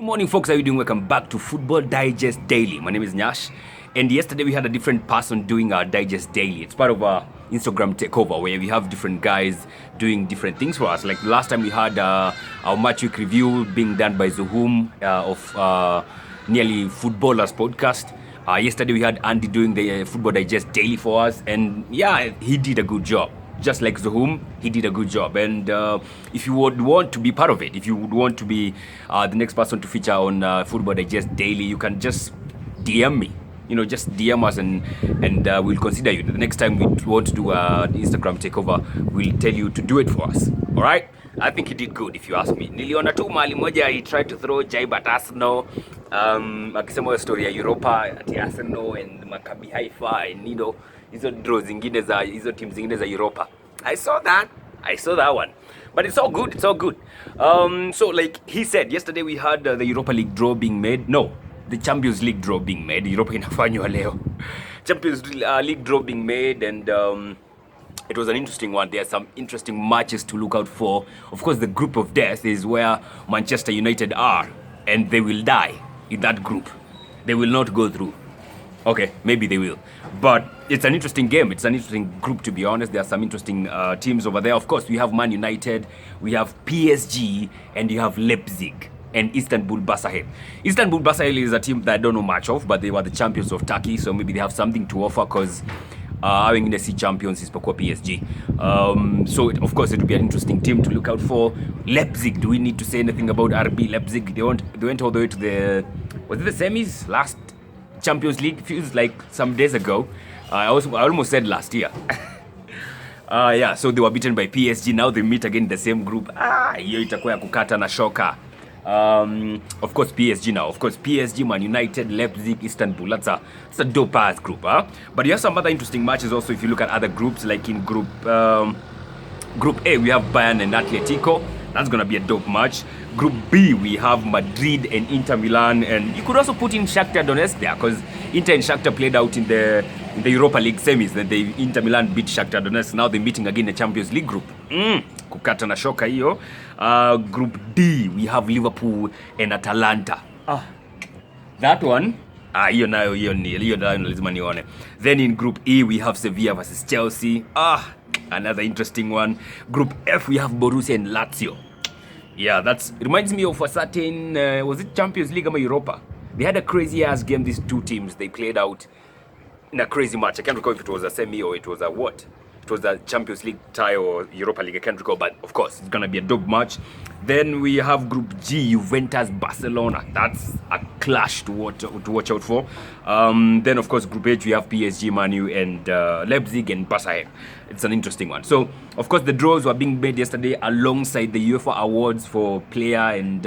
morning, folks. How are you doing? Welcome back to Football Digest Daily. My name is Nyash, and yesterday we had a different person doing our Digest Daily. It's part of our Instagram takeover where we have different guys doing different things for us. Like last time we had our match week review being done by Zuhum of Nearly Footballers podcast. Yesterday we had Andy doing the Football Digest Daily for us, and yeah, he did a good job. Just like Zuhum, he did a good job. And if you would want to be part of it, if you would want to be the next person to feature on Football Digest Daily, you can just DM me. Just DM us and we'll consider you. The next time we want to do an Instagram takeover, we'll tell you to do it for us. All right? I think he did good, if you ask me. Niliona tu mali moja, he tried to throw jibe at Arsenal. Akisema story ya Europa at Arsenal and Maccabi Haifa and hizo draw zingine za hizo team zingine za Europa. I saw that one. But it's all good. So like he said, yesterday we had the Europa League draw being made. No, the Champions League draw being made. Europa inafanywa leo. Champions League draw being made, and it was an interesting one. There are some interesting matches to look out for. Of course, the group of death is where Manchester United are, and they will die in that group. They will not go through. Okay, maybe they will. But it's an interesting game. It's an interesting group, to be honest. There are some interesting teams over there. Of course, we have Man United, we have PSG, and you have Leipzig and Istanbul Basaksehir. Istanbul Basaksehir is a team that I don't know much of, but they were the champions of Turkey, so maybe they have something to offer because having the champions is PSG. So of course it will be an interesting team to look out for. Leipzig, do we need to say anything about RB Leipzig? They went all the way to was it the semis last Champions League? Feels like some days ago. I almost said last year. Yeah, so they were beaten by PSG. Now they meet again in the same group. Hiyo itakuwa ya kukata na shoka. Of course PSG now. Of course PSG, Man United, Leipzig, Istanbul. That's a dope ass group, huh? But you have some other interesting matches also if you look at other groups, like in group A we have Bayern and Atletico. That's gonna be a dope match. Group B we have Madrid and Inter Milan, and you could also put in Shakhtar Donetsk there because Inter and Shakhtar played out in the Europa League semis. Then Inter Milan beat Shakhtar Donetsk. Now they're meeting again in the Champions League group. Kukata na shoka hiyo. Group D we have Liverpool and Atalanta. That one hiyo nayo lazima nione. Then in Group E we have Sevilla versus Chelsea. Another interesting one. Group F we have Borussia and Lazio. Yeah, it reminds me of a certain was it Champions League or Europa? They had a crazy ass game, these two teams. They played out in a crazy match. I can't recall if it was a semi or it was a what. It was a Champions League tie or Europa League. I can't recall, but of course it's gonna be a dope match. Then we have Group G, Juventus, Barcelona. That's a clash to watch out for. Then of course Group H we have PSG, Man U, and Leipzig and Basaksehir. It's an interesting one. So of course the draws were being made yesterday alongside the UEFA awards for player and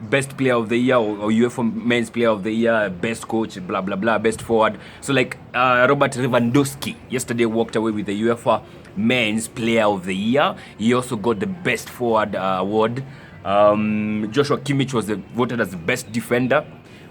best player of the year or UEFA men's player of the year, best coach, blah blah blah, best forward. So like Robert Lewandowski yesterday walked away with the UEFA men's player of the year. He also got the best forward award. Joshua Kimmich was voted as the best defender,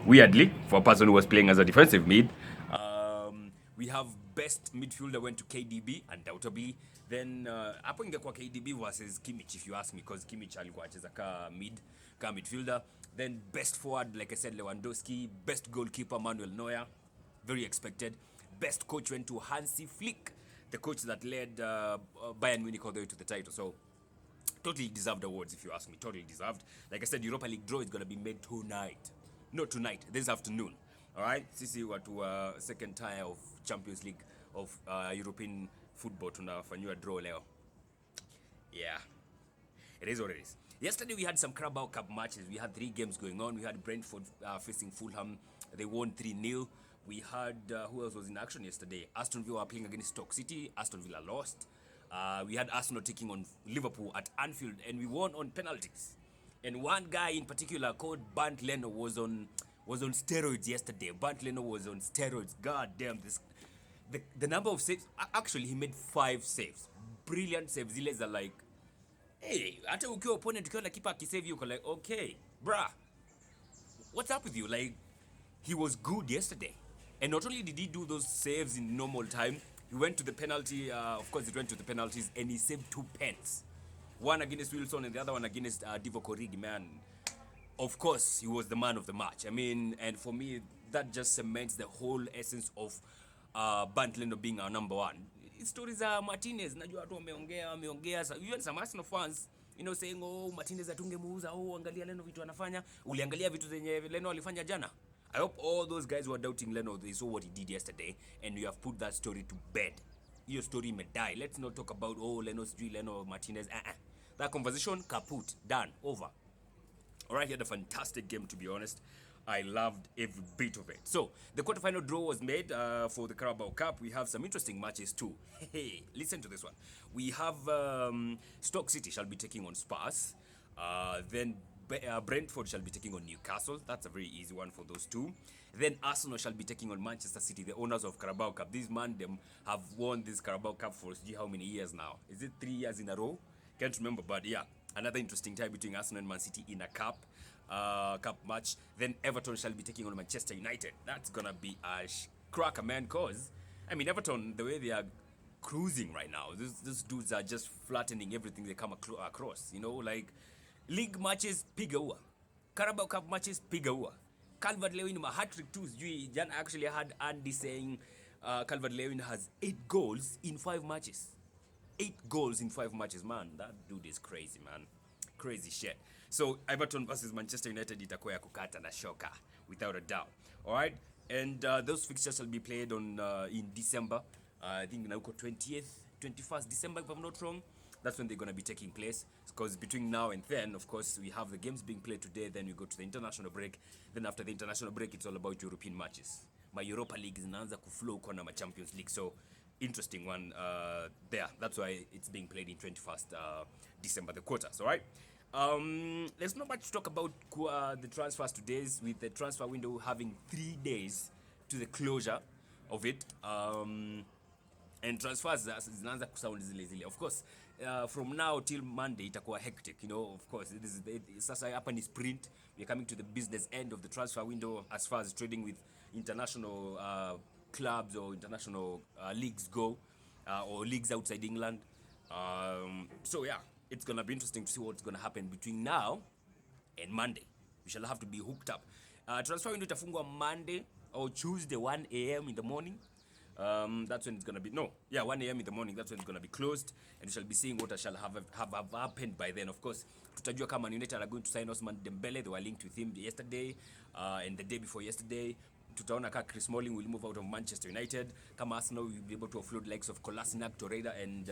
weirdly, for a person who was playing as a defensive mid. We have best midfielder went to KDB, undoubtedly. Then hapo ingekuwa KDB versus Kimmich, if you ask me, because Kimmich alikuwa acheza ka midfielder. Then best forward, like I said, Lewandowski. Best goalkeeper, Manuel Neuer, very expected. Best coach went to Hansi Flick, the coach that led Bayern Munich all the way to the title. So totally deserved awards, if you ask me. Totally deserved. Like I said, Europa League draw is going to be made tonight. Not tonight, this afternoon. All right, sisi watu second tier of Champions League of European football tunafanywa draw leo. Yeah, it is what it is. Yesterday we had some Carabao Cup matches. We had 3 games going on. We had Brentford facing Fulham. They won 3-0. We had who else was in action yesterday? Aston Villa were playing against Stoke City. Aston Villa lost. We had Arsenal taking on Liverpool at Anfield, and we won on penalties. And one guy in particular called Leno was on steroids yesterday. Leno was on steroids. God damn, the number of saves. Actually, he made 5 saves. Brilliant saves. Zile are like, hey, hata ukiwa opponent ukiwa na keeper akisave you, like, okay, bruh, what's up with you? Like, he was good yesterday. And not only did he do those saves in normal time, he went to the penalty, of course he went to the penalties, and he saved 2 pens. One against Wilson and the other one against Divock Origi, man. Of course, he was the man of the match. I mean, and for me, that just cements the whole essence of Bernd Leno being our number one. Stories are Martinez, najua watu wameongea, even some Arsenal fans, saying, oh, Martinez atungemuuza, oh, angalia Leno vitu anafanya. Uliangalia vitu zenye Leno alifanya jana. I hope all those guys who are doubting Leno, they saw what he did yesterday, and you have put that story to bed. Your story may die. Let's not talk about, oh, Leno, Martinez. That conversation, kaput, done, over. Alright, he had a fantastic game, to be honest. I loved every bit of it. So, the quarterfinal draw was made for the Carabao Cup. We have some interesting matches too. Hey, listen to this one. We have Stoke City shall be taking on Spurs. Then Brentford shall be taking on Newcastle. That's a very easy one for those two. Then Arsenal shall be taking on Manchester City, the owners of Carabao Cup. These man them have won this Carabao Cup for how many years now? Is it 3 years in a row? Can't remember, but yeah. Another interesting tie between Arsenal and Man City in a cup match. Then Everton shall be taking on Manchester United. That's gonna be a cracker, man, cause I mean Everton, the way they are cruising right now, these dudes are just flattening everything they come across. Like league matches piga ua, Carabao Cup matches piga ua. Calvert-Lewin ma hat-trick too. Jan actually had Andy saying Calvert-Lewin has 8 goals in 5 matches. 8 goals in 5 matches, man. That dude is crazy, man. Crazy shit. So Everton versus Manchester United itakuwa ya kukata na shoka, without a doubt. All right, and those fixtures shall be played on in December. I think now 20th, 21st December, if I'm not wrong. That's when they're gonna be taking place. Because between now and then, of course, we have the games being played today. Then we go to the international break. Then after the international break, it's all about European matches. My Europa League zinaanza kuflow kwa na ma Champions League. So interesting one there. That's why it's being played in 21st December, the quarters. All right. There's not much to talk about the transfers today, with the transfer window having 3 days to the closure of it. And transfers zinaanza kusound zile. Of course, from now till Monday itakuwa hectic, of course. Sasa hapa ni sprint. We're coming to the business end of the transfer window as far as trading with international clubs or international leagues go, or leagues outside England. So yeah, it's gonna be interesting to see what's gonna happen between now and Monday. We shall have to be hooked up. Transfer window itafungwa Monday or Tuesday 1 a.m. in the morning. That's when it's gonna be 1 a.m. in the morning. That's when it's gonna be closed, and we shall be seeing what shall have happened by then. Of course, tutajua kama United are going to sign Ousmane Dembele. They were linked with him yesterday and the day before yesterday. Tutaona ka Chris Smalling will move out of Manchester United. Kama Arsenal will be able to offload likes of Kolasinac, Torreira, and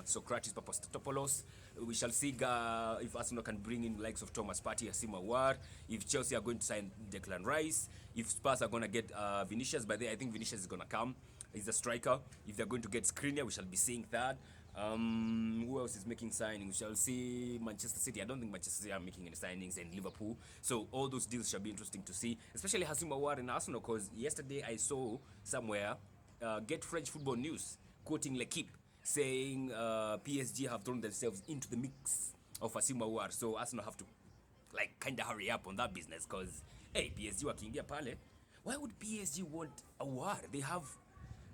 Socrates Papastatopoulos. We shall see if Arsenal can bring in likes of Thomas Partey, Hasim Aouar. If Chelsea are going to sign Declan Rice. If Spurs are going to get Vinicius. By the way, I think Vinicius is going to come. He's a striker. If they're going to get Skriniar, we shall be seeing that. Who else is making signings? We shall see Manchester City. I don't think Manchester City are making any signings, and Liverpool. So all those deals shall be interesting to see, especially Hasim Aouar in Arsenal, because yesterday I saw somewhere Get French Football News quoting L'Equipe saying PSG have thrown themselves into the mix of Hasim Aouar. So Arsenal have to kind of hurry up on that business, because hey, PSG wakiingia pale, why would PSG want Aouar? They have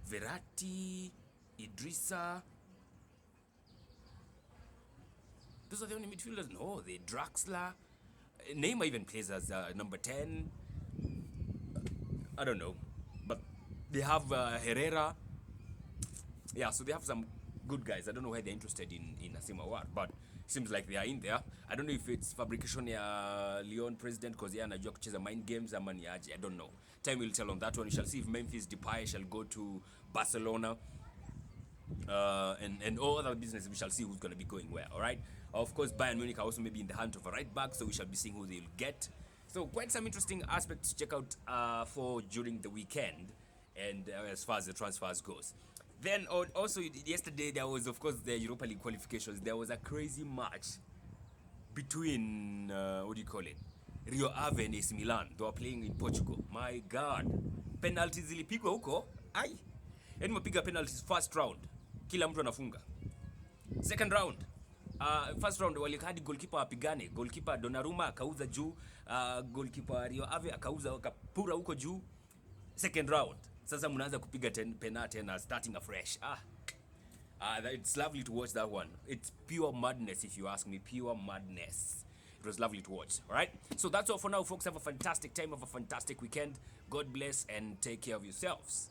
Verratti, Idrissa. Those are the only midfielders. No, the Draxler. Neymar even plays as number 10. I don't know. But they have Herrera. Yeah, so they have some good guys. I don't know why they're interested in Hasim Aouar, but seems like they are in there. I don't know if it's fabrication ya Lyon president, because anajua kucheza mind games ama ni aje. I don't know. Time will tell on that one. We shall see if Memphis Depay shall go to Barcelona. And all other businesses, we shall see who's going to be going where. All right. Of course, Bayern Munich are also maybe in the hunt of a right back, so we shall be seeing who they'll get. So quite some interesting aspects to check out for during the weekend, and as far as the transfers goes. Then also yesterday there was, of course, the Europa League qualifications. There was a crazy match between Rio Ave and AC Milan. They were playing in Portugal. My God, penalties zilipigwa huko. Ai, yani mapiga penalties first round, kila mtu anafunga. Second round, first round walikadi goalkeeper apigane. Goalkeeper Donnarumma akauza juu, goalkeeper Rio Ave akapura huko juu. Second round, sasa mnaanza kupiga penalty na starting afresh. It's lovely to watch that one. It's pure madness, if you ask me. Pure madness. It was lovely to watch. All right, so that's all for now, folks. Have a fantastic time, have a fantastic weekend. God bless and take care of yourselves.